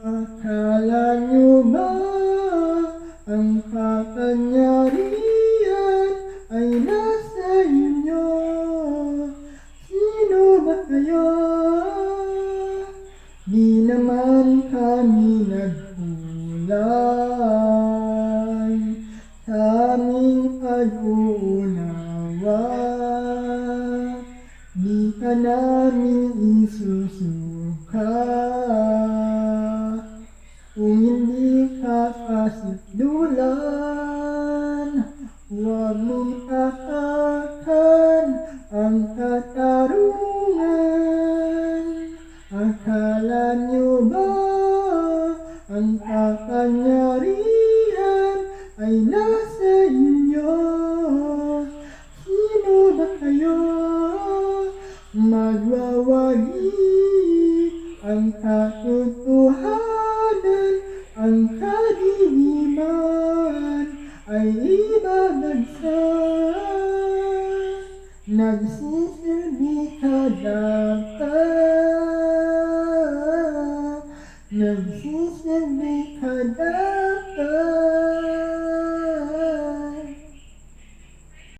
Akala nyo ba ang kapangyarihan ay nasa inyo? Sino ba kayo? Di naman kami nagkulay sa aming pag-uunawa. Di ka namin isusuka kung hindi ka kasikdulan. Huwag mong takakan ang katarungan. Akala nyo ba ang kapangyarihan ay nasa inyo? Sino ba kayo? Magwawagi ang katotohanan, ang kadiliman ay ibabagsak. Nagsisilbi ka dapat, nagsisilbi ka dapat.